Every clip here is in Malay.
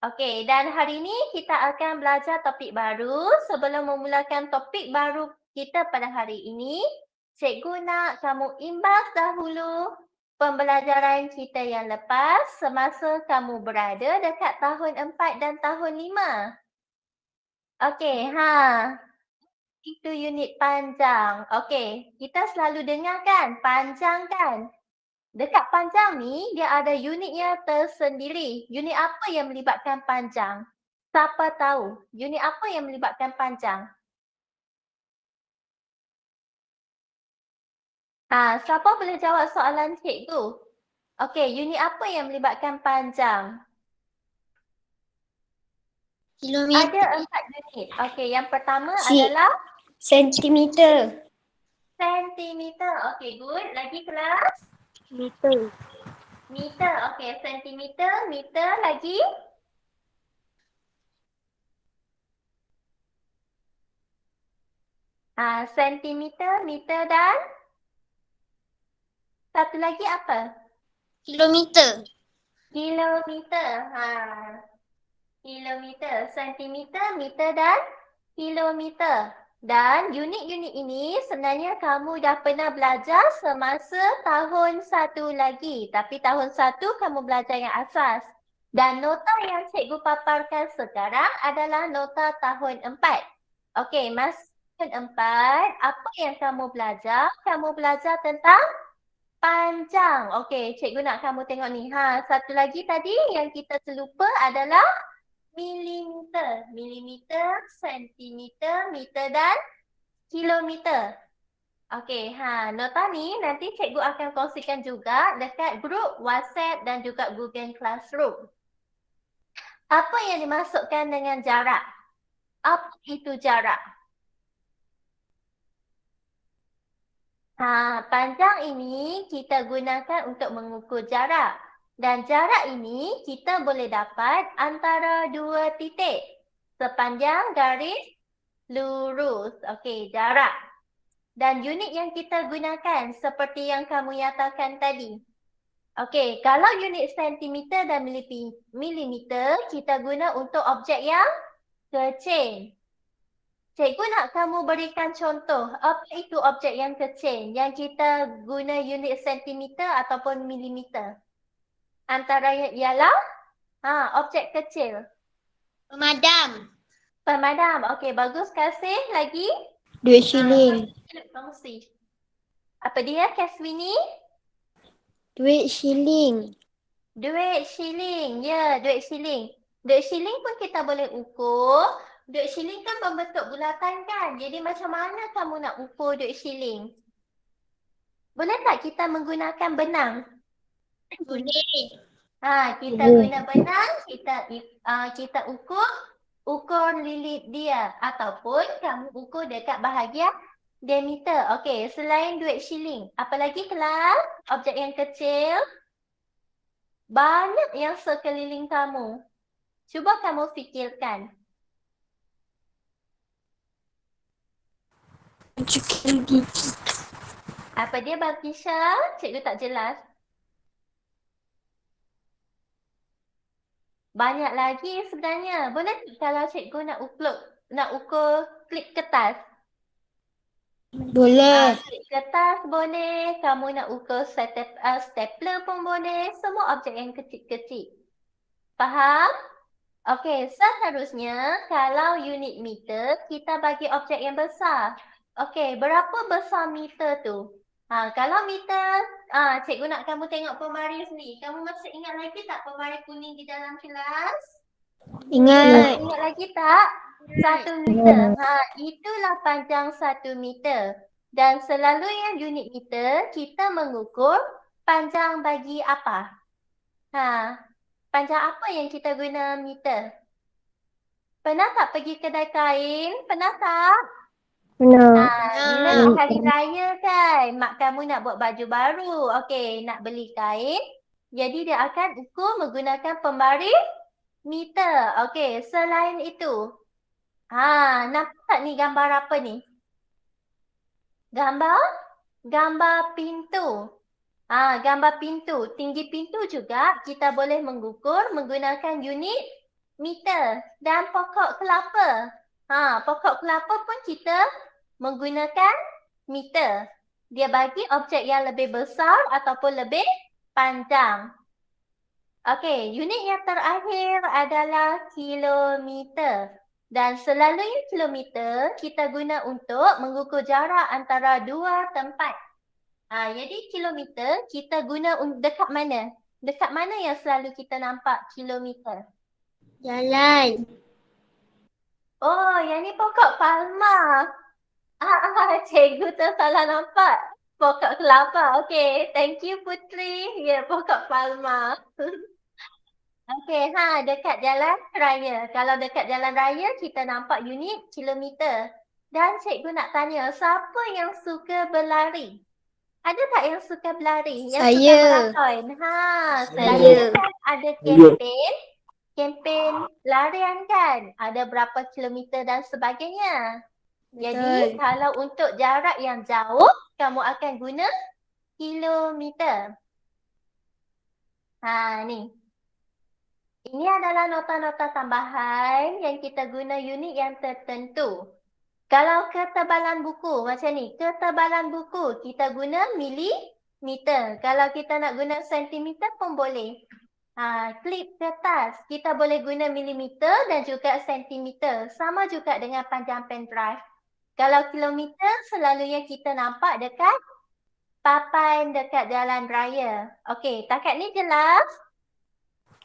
Okey, dan hari ini kita akan belajar topik baru. Sebelum memulakan topik baru kita pada hari ini, cikgu nak kamu imbas dahulu pembelajaran kita yang lepas semasa kamu berada dekat tahun 4 dan tahun 5. Okey, itu unit panjang. Okey, kita selalu dengar kan, panjang kan? Dekat panjang ni, dia ada unitnya tersendiri. Unit apa yang melibatkan panjang? Siapa tahu? Unit apa yang melibatkan panjang? Siapa boleh jawab soalan cikgu? Okey, unit apa yang melibatkan panjang? Kilometer. Ada 4 unit. Okey, yang pertama adalah Sentimeter. sentimeter. Okey, good. Lagi kelas? Meter. Meter. Okey, sentimeter, meter, lagi? Sentimeter, meter dan satu lagi apa? Kilometer. Kilometer. Kilometer, sentimeter, meter dan kilometer. Dan unit-unit ini sebenarnya kamu dah pernah belajar semasa tahun 1 lagi. Tapi tahun 1 kamu belajar yang asas. Dan nota yang cikgu paparkan sekarang adalah nota tahun 4. Okey, masa tahun 4, apa yang kamu belajar? Kamu belajar tentang panjang. Okey, cikgu nak kamu tengok ni. Satu lagi tadi yang kita terlupa adalah milimeter. Milimeter, sentimeter, meter dan kilometer. Okey, nota ni nanti cikgu akan kongsikan juga dekat grup WhatsApp dan juga Google Classroom. Apa yang dimaksudkan dengan jarak? Apa itu jarak? Panjang ini kita gunakan untuk mengukur jarak. Dan jarak ini kita boleh dapat antara dua titik sepanjang garis lurus. Okey, jarak. Dan unit yang kita gunakan seperti yang kamu nyatakan tadi. Okey, kalau unit sentimeter dan milimeter kita guna untuk objek yang kecil. Cikgu nak kamu berikan contoh, apa itu objek yang kecil yang kita guna unit sentimeter ataupun milimeter? Antaranya ialah objek kecil. Pemadam. Pemadam. Okey, bagus. Kasih. Lagi? Duit shilling. Kongsi. Apa dia, Kaswini? Duit shilling. Duit shilling. Ya, duit shilling. Duit shilling pun kita boleh ukur. Duit shilling kan berbentuk bulatan kan? Jadi macam mana kamu nak ukur duit shilling? Boleh tak kita menggunakan benang? Boleh. Kita guna benang, kita ukur lilit dia ataupun kamu ukur dekat bahagian diameter. Okey, selain duit shilling, apa lagi kelas? Objek yang kecil. Banyak yang sekeliling kamu. Cuba kamu fikirkan. Apa dia, Balkisha? Cikgu tak jelas. Banyak lagi sebenarnya. Boleh kalau cikgu nak ukur klip kertas? Boleh. Klip kertas boleh. Kamu nak ukur stapler pun boleh. Semua objek yang kecil-kecil. Faham? Okey, seharusnya kalau unit meter, kita bagi objek yang besar. Okey, berapa besar meter tu? Kalau meter, cikgu nak kamu tengok pembaris ni. Kamu masih ingat lagi tak pembaris kuning di dalam kelas? Ingat. Ingat lagi tak? 1 meter. Itulah panjang 1 meter. Dan selalunya unit meter, kita mengukur panjang bagi apa? Panjang apa yang kita guna meter? Pernah tak pergi kedai kain? Pernah tak? Benar. Bila hari raya kan, mak kamu nak buat baju baru. Okey, nak beli kain. Jadi dia akan ukur menggunakan pembaris meter. Okey, selain itu. Nampak tak ni gambar apa ni? Gambar pintu. Gambar pintu. Tinggi pintu juga kita boleh mengukur menggunakan unit meter. Dan pokok kelapa. Pokok kelapa pun kita menggunakan meter. Dia bagi objek yang lebih besar ataupun lebih panjang. Okey, unit yang terakhir adalah kilometer. Dan selalunya kilometer kita guna untuk mengukur jarak antara dua tempat. Jadi kilometer kita guna dekat mana? Dekat mana yang selalu kita nampak kilometer? Jalan. Oh, yang ni pokok palma. Cikgu tersalah nampak. Pokok kelapa. Okey, thank you Putri. Ya, pokok palma. Okey, dekat jalan raya. Kalau dekat jalan raya, kita nampak unit kilometer. Dan cikgu nak tanya, siapa yang suka berlari? Ada tak yang suka berlari? Yang suka Saya. maraton? Saya. Selalunya kan ada kempen larian kan? Ada berapa kilometer dan sebagainya. Jadi, Betul. kalau untuk jarak yang jauh, kamu akan guna kilometer. Ni. Ini adalah nota-nota tambahan yang kita guna unit yang tertentu. Kalau ketebalan buku macam ni, ketebalan buku kita guna milimeter. Kalau kita nak guna sentimeter pun boleh. Klip kertas kita boleh guna milimeter dan juga sentimeter. Sama juga dengan panjang pendrive. Kalau kilometer selalunya kita nampak dekat papan dekat jalan raya. Okey, takat ni jelas?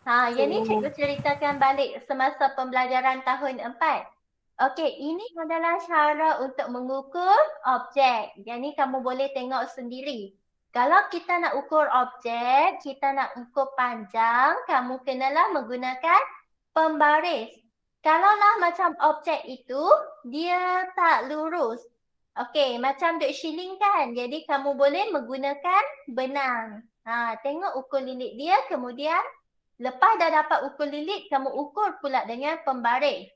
Yang ni cikgu ceritakan balik semasa pembelajaran tahun 4. Okey, ini adalah cara untuk mengukur objek. Yang ni kamu boleh tengok sendiri. Kalau kita nak ukur objek, kita nak ukur panjang, kamu kenalah menggunakan pembaris. Kalaulah macam objek itu, dia tak lurus. Okey, macam duk shilling kan? Jadi kamu boleh menggunakan benang. Tengok ukur lilit dia, kemudian lepas dah dapat ukur lilit, kamu ukur pula dengan pembaris.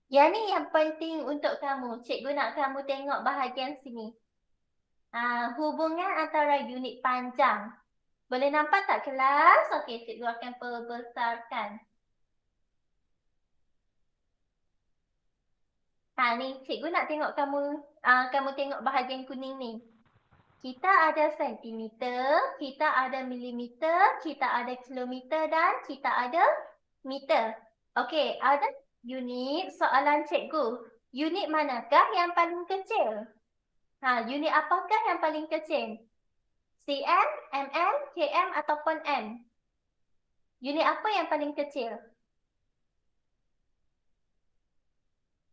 Yang ni yang penting untuk kamu. Cikgu nak kamu tengok bahagian sini. Hubungan antara unit panjang. Boleh nampak tak kelas? Okey, cikgu akan perbesarkan. Ni cikgu nak tengok kamu tengok bahagian kuning ni. Kita ada sentimeter, kita ada milimeter, kita ada kilometer dan kita ada meter. Okey, ada unit soalan cikgu. Unit manakah yang paling kecil? Unit apakah yang paling kecil? cm, mm, km ataupun m? Unit apa yang paling kecil?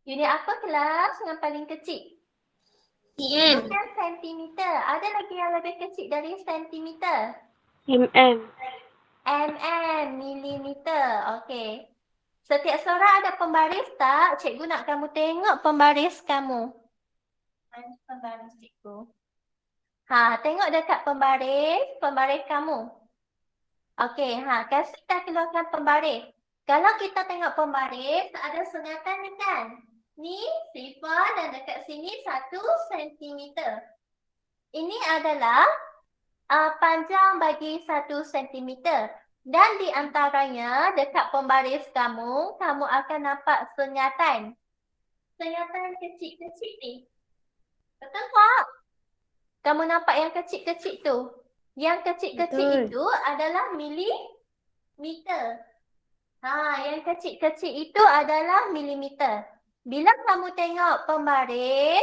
Unit apa kelas yang paling kecil? cm. Bukan sentimeter. Ada lagi yang lebih kecil dari sentimeter? mm. Milimeter. Okey. Setiap seorang ada pembaris tak? Cikgu nak kamu tengok pembaris kamu. Mana pembaris cikgu? Tengok dekat pembaris kamu. Okey, kasih dah keluarkan pembaris. Kalau kita tengok pembaris, ada sengatan ni kan? Ni sifar dan dekat sini 1 sentimeter. Ini adalah panjang bagi 1 sentimeter. Dan di antaranya dekat pembaris kamu akan nampak sengatan. Sengatan kecil-kecil ni. Betul tak? Kamu nampak yang kecil-kecil tu? Yang kecil-kecil itu adalah milimeter. Yang kecil-kecil itu adalah milimeter. Bila kamu tengok pembaris,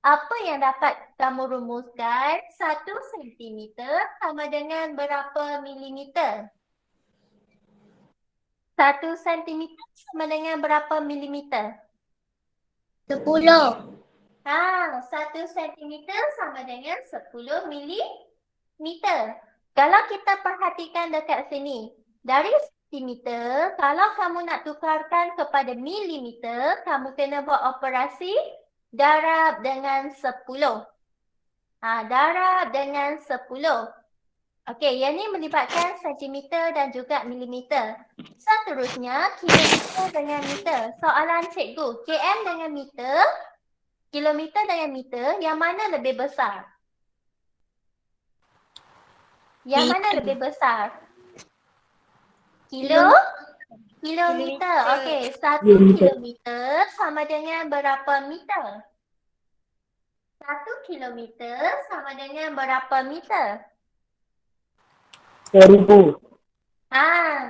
apa yang dapat kamu rumuskan? 1 sentimeter sama dengan berapa milimeter? 1 sentimeter sama dengan berapa milimeter? 10. 1 sentimeter sama dengan 10 milimeter. Kalau kita perhatikan dekat sini, dari sentimeter, kalau kamu nak tukarkan kepada milimeter, kamu kena buat operasi darab dengan 10. Darab dengan 10. Okey, yang ni melibatkan sentimeter dan juga milimeter. Seterusnya, kilometer dengan meter. Soalan cikgu, km dengan meter, kilometer dengan meter, yang mana lebih besar? Yang mana lebih besar? Kilo Kilometer. Okey, 1 Kilometer. kilometer sama dengan berapa meter? 1 kilometer sama dengan berapa meter? 1000.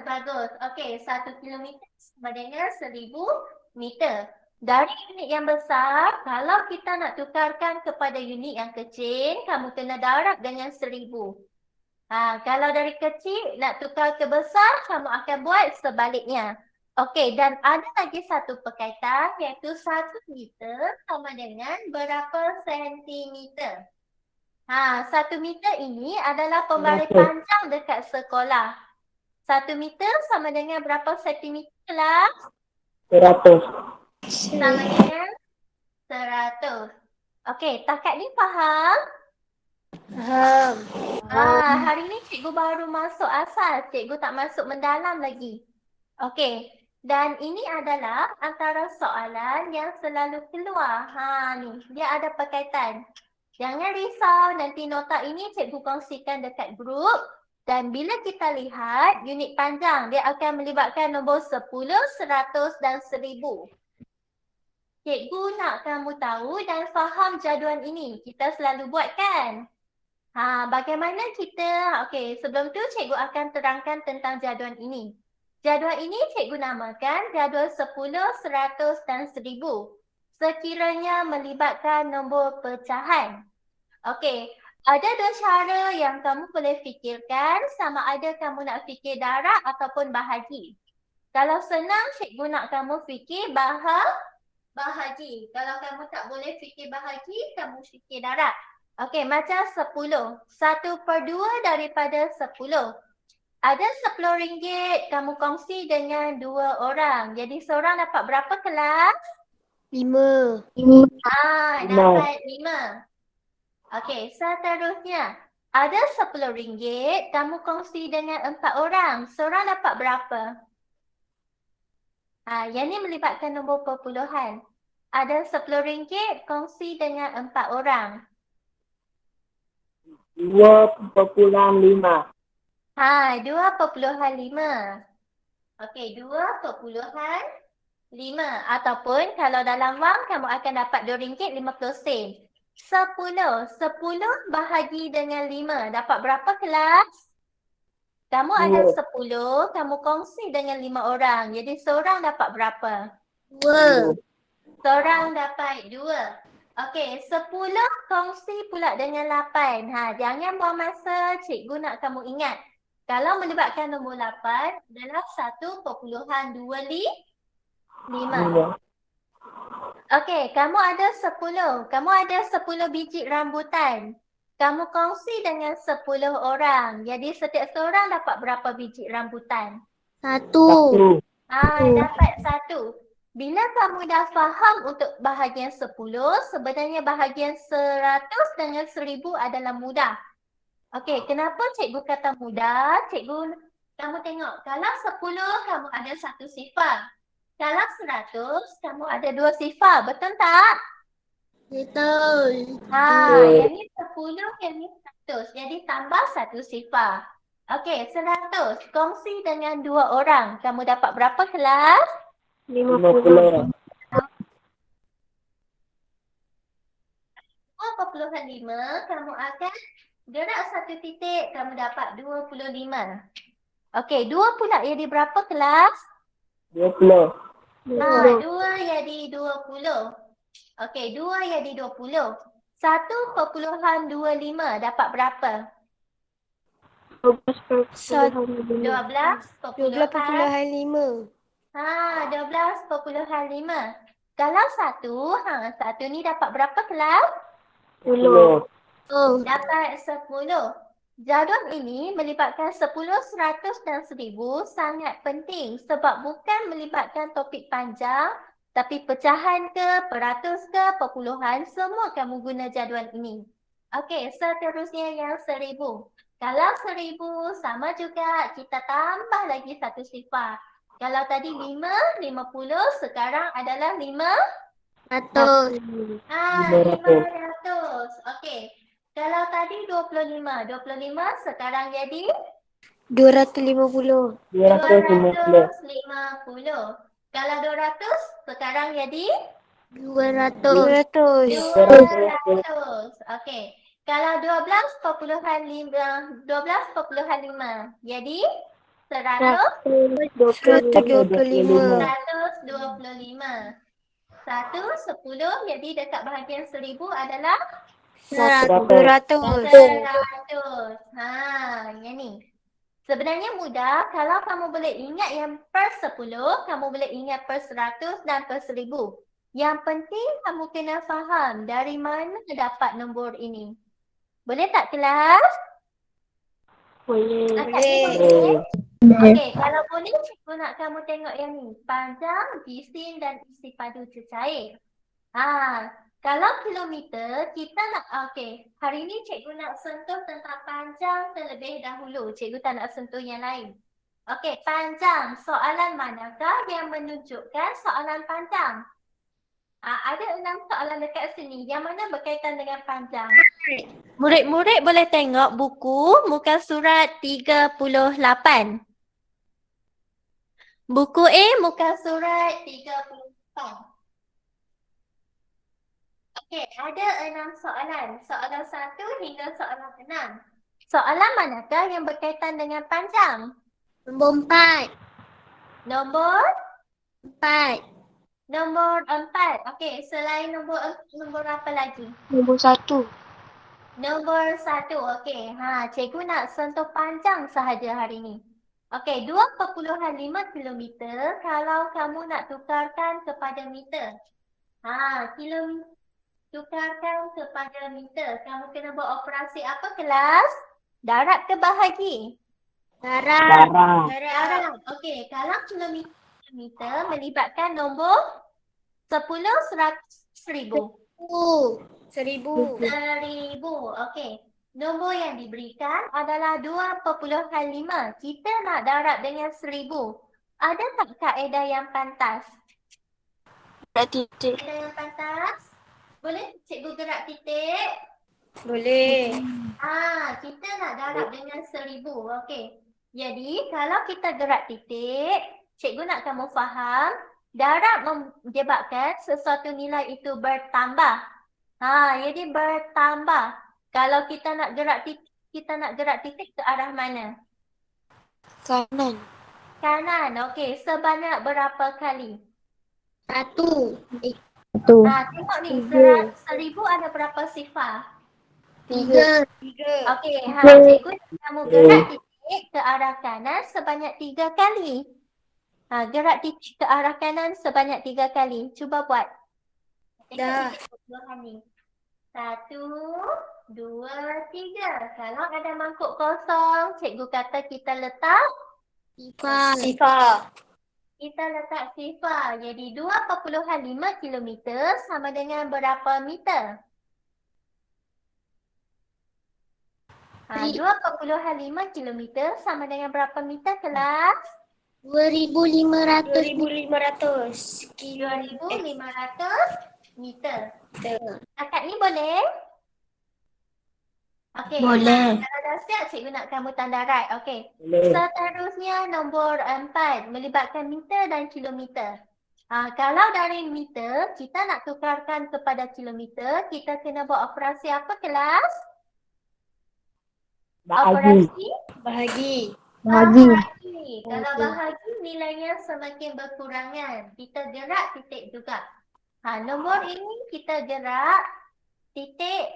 Bagus. Okey, 1 kilometer sama dengan 1000 meter. Dari unit yang besar, kalau kita nak tukarkan kepada unit yang kecil, kamu kena darab dengan 1000. Kalau dari kecil nak tukar ke besar, kamu akan buat sebaliknya. Okey, dan ada lagi satu perkaitan iaitu 1 meter sama dengan berapa sentimeter. 1 meter ini adalah pembaris Berapa? panjang dekat sekolah. 1 meter sama dengan berapa sentimeter kelas? 100. Sama dengan 100. Okey, takat ni faham? Faham. Hari ni cikgu baru masuk asal. Cikgu tak masuk mendalam lagi. Okey. Dan ini adalah antara soalan yang selalu keluar. Ni. Dia ada perkaitan. Jangan risau. Nanti nota ini cikgu kongsikan dekat grup. Dan bila kita lihat unit panjang, dia akan melibatkan nombor 10, 100 dan 1000. Cikgu nak kamu tahu dan faham jadual ini. Kita selalu buat kan? Bagaimana kita, okey, sebelum tu cikgu akan terangkan tentang jadual ini. Jadual ini cikgu namakan jadual 10, 100 dan 1000. Sekiranya melibatkan nombor pecahan. Okey, ada dua cara yang kamu boleh fikirkan, sama ada kamu nak fikir darab ataupun bahagi. Kalau senang, cikgu nak kamu fikir bahagi. Kalau kamu tak boleh fikir bahagi, kamu fikir darab. Okey, macam 10. 1/2 daripada 10. Ada RM10, kamu kongsi dengan 2 orang. Jadi seorang dapat berapa kelas? 5. Dapat 5. Okey, seterusnya. Ada RM10, kamu kongsi dengan 4 orang. Seorang dapat berapa? Yang ni melibatkan nombor perpuluhan. Ada RM10, kongsi dengan 4 orang. 2,5. 2,5. Okey, 2,5. Ataupun kalau dalam wang, kamu akan dapat RM2.50. 10 bahagi dengan 5. Dapat berapa kelas? Kamu ada 10, kamu kongsi dengan 5 orang. Jadi seorang dapat berapa? 2. Seorang dapat 2. Okey, 10 kongsi pula dengan 8. Jangan buang masa, cikgu nak kamu ingat. Kalau melibatkan nombor 8 adalah 1.25. Okey, kamu ada 10. Kamu ada 10 biji rambutan. Kamu kongsi dengan 10 orang. Jadi setiap seorang dapat berapa biji rambutan? 1. Dapat 1. Bila kamu dah faham untuk bahagian 10, sebenarnya bahagian 100 dengan 1000 adalah mudah. Okey, kenapa cikgu kata mudah? Kamu tengok, kalau 10 kamu ada 1 sifar. Kalau 100, kamu ada 2 sifar. Betul tak? Betul. Yang ni 10, yang ni 100. Jadi tambah 1 sifar. Okey, 100. Kongsi dengan 2 orang. Kamu dapat berapa kelas? 50. 2,5, kamu akan gerak 1 titik, kamu dapat 25. Okey, 2 pula jadi berapa kelas? 20. 2 jadi 20. Okey, 2 jadi 20. 1,25 dapat berapa? 12,5. 12,5. Kalau 1 ni dapat berapa kelas? 10. Dapat 10. Jadual ini melibatkan 10, 100 dan 1000 sangat penting sebab bukan melibatkan topik panjang tapi pecahan ke, peratus ke, perpuluhan, semua kamu guna jadual ini. Okey, seterusnya yang 1000. Kalau 1000 sama juga, kita tambah lagi 1 sifar. Kalau tadi 5, 50, sekarang adalah 100. 500. Okey. Kalau tadi 25 sekarang jadi 250. 250. 250. Kalau 200 sekarang jadi 200. 200. Okey. Kalau 12,5 jadi 100. 125. 125. 10 jadi dekat bahagian 1000 adalah 100. 100. Yang ni. Sebenarnya mudah. Kalau kamu boleh ingat yang per 10, kamu boleh ingat per 100 dan per 1000. Yang penting kamu kena faham dari mana dapat nombor ini. Boleh tak kelas? Boleh. Akak tengok Boleh. ni. Okey, kalau boleh cikgu nak kamu tengok yang ni. Panjang, bisin dan isi padu cecair. Kalau kilometer, kita nak, okey, hari ni cikgu nak sentuh tentang panjang terlebih dahulu. Cikgu tak nak sentuh yang lain. Okey, panjang. Soalan manakah yang menunjukkan soalan panjang? Ada 6 soalan dekat sini. Yang mana berkaitan dengan panjang? Murid-murid boleh tengok buku muka surat 38. Buku A muka surat 38. Okey, ada 6 soalan. Soalan 1 hingga soalan 6. Soalan manakah yang berkaitan dengan panjang? Nombor 4. Nombor 4. Nombor 4. Okey, selain nombor apa lagi? Nombor 1. Nombor 1. Okey, cikgu nak sentuh panjang sahaja hari ni. Okey, 2,5 kilometer kalau kamu nak tukarkan kepada meter. Kilometer tukarkan kepada meter. Kamu kena buat operasi apa kelas? Darab ke bahagi? Darab. Darab. Okey, kalau kilometer melibatkan nombor 10, 100, 1000. 1000. 1000. Okey. Nombor yang diberikan adalah 2,5. Kita nak darab dengan 1000. Ada tak kaedah yang pantas? Titik. Kaedah yang pantas? Boleh cikgu gerak titik? Boleh. Kita nak darab dengan 1000. Okey. Jadi, kalau kita gerak titik, cikgu nak kamu faham, darab menyebabkan sesuatu nilai itu bertambah. Jadi bertambah. Kalau kita nak gerak titik ke arah mana? Kanan. Kanan. Okey, sebanyak berapa kali? 1. Tengok ni, 1000 ada berapa sifar? 3. Okey, cikgu nak kamu gerak titik ke arah kanan sebanyak 3 kali. Gerak titik ke arah kanan sebanyak 3 kali. Cuba buat. Dah. 1, 2, 3. Kalau ada mangkuk kosong, cikgu kata kita letak Sifar. kita letak sifar. Jadi 2,5 kilometer sama dengan berapa meter? 2,5 kilometer sama dengan berapa meter kelas? 2,500. 2,500 meter. Akak ni boleh? Okey. Boleh. Kalau dah siap, cikgu nak kamu tanda right. Okey. Boleh. Seterusnya nombor 4 melibatkan meter dan kilometer. Kalau dari meter, kita nak tukarkan kepada kilometer, kita kena buat operasi apa kelas? Operasi Bahagi. bahagi. Kalau bahagi nilainya semakin berkurangan. Kita gerak titik juga. Nombor ini kita gerak titik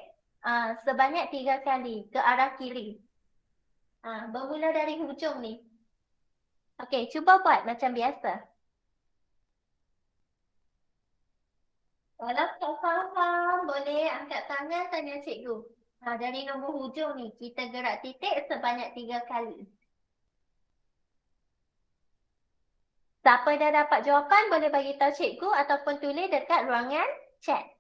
sebanyak 3 kali ke arah kiri. Bermula dari hujung ni. Okey, cuba buat macam biasa. Kalau tak faham, boleh angkat tangan tanya cikgu. Dari nombor hujung ni, kita gerak titik sebanyak 3 kali. Siapa dah dapat jawapan boleh bagi tahu cikgu ataupun tulis dekat ruangan chat.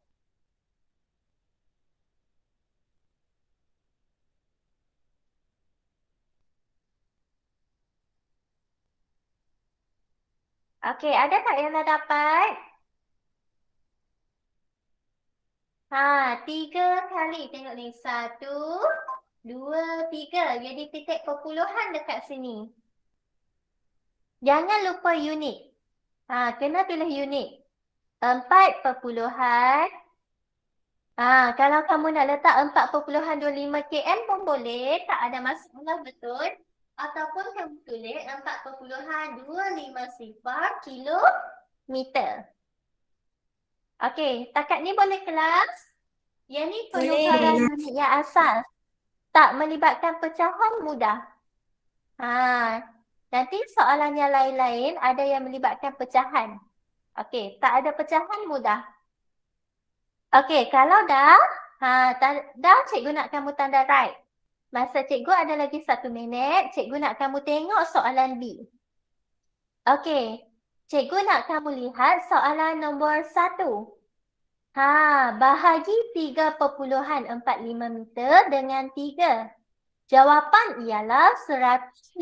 Okey, ada tak yang dah dapat? 3 kali. Tengok ni. 1, 2, 3. Jadi titik perpuluhan dekat sini. Jangan lupa unit. Kena pilih unit. 4 perpuluhan. Kalau kamu nak letak 4.25 km pun boleh. Tak ada masalah, betul. Ataupun kamu tulis 4.250 kilometer. Okey, takat ni boleh kelas? Yang ni penukaran unit yang asal. Tak melibatkan pecahan, mudah. Nanti soalan yang lain-lain ada yang melibatkan pecahan. Okey, tak ada pecahan, mudah. Okey, kalau dah, dah cikgu nak kamu tanda right. Masa cikgu ada lagi 1 minit, cikgu nak kamu tengok soalan B. Okey, cikgu nak kamu lihat soalan nombor 1. Bahagi 3.45 meter dengan 3. Jawapan ialah 115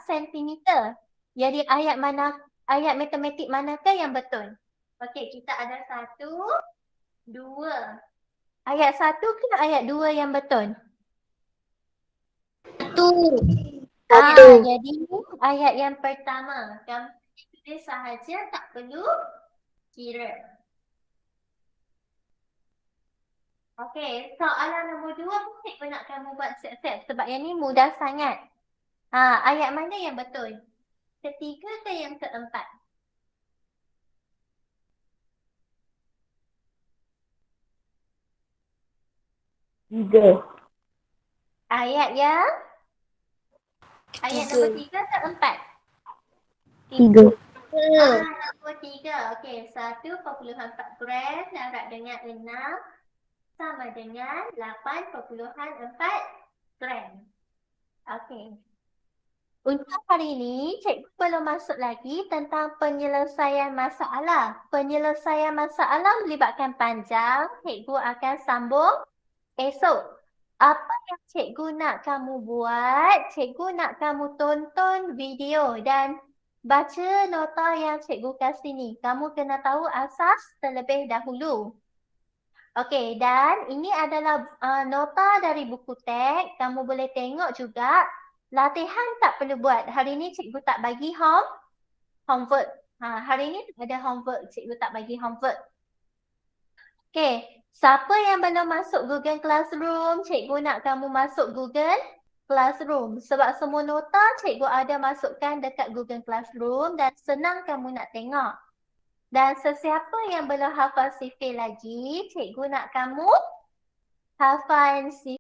cm. Jadi ayat matematik manakah yang betul? Okey, kita ada 1, 2. Ayat 1 ke ayat 2 yang betul? 1. Jadi ayat yang pertama. Kamu tulis sahaja, tak perlu kira. Okey, soalan nombor 2 pun cikgu nak kamu buat siap-siap sebab yang ni mudah sangat. Ayat mana yang betul? Ketiga ke yang keempat? Tiga. Ayat nombor 3 ke 4? 3. Nombor 3. Okey, 1.4 gram darab dengan 6 sama dengan 8.4 gram. Okey. Untuk hari ini, cikgu belum masuk lagi tentang penyelesaian masalah. Penyelesaian masalah melibatkan panjang. Cikgu akan sambung esok. Apa yang cikgu nak kamu buat? Cikgu nak kamu tonton video dan baca nota yang cikgu kasih ni. Kamu kena tahu asas terlebih dahulu. Okey, dan ini adalah nota dari buku teks. Kamu boleh tengok juga. Latihan tak perlu buat. Hari ni cikgu tak bagi homework. Hari ni tak ada homework. Cikgu tak bagi homework. Okey, siapa yang belum masuk Google Classroom, cikgu nak kamu masuk Google Classroom. Sebab semua nota cikgu ada masukkan dekat Google Classroom dan senang kamu nak tengok. Dan sesiapa yang belum hafal sifil lagi, cikgu nak kamu hafal sifil.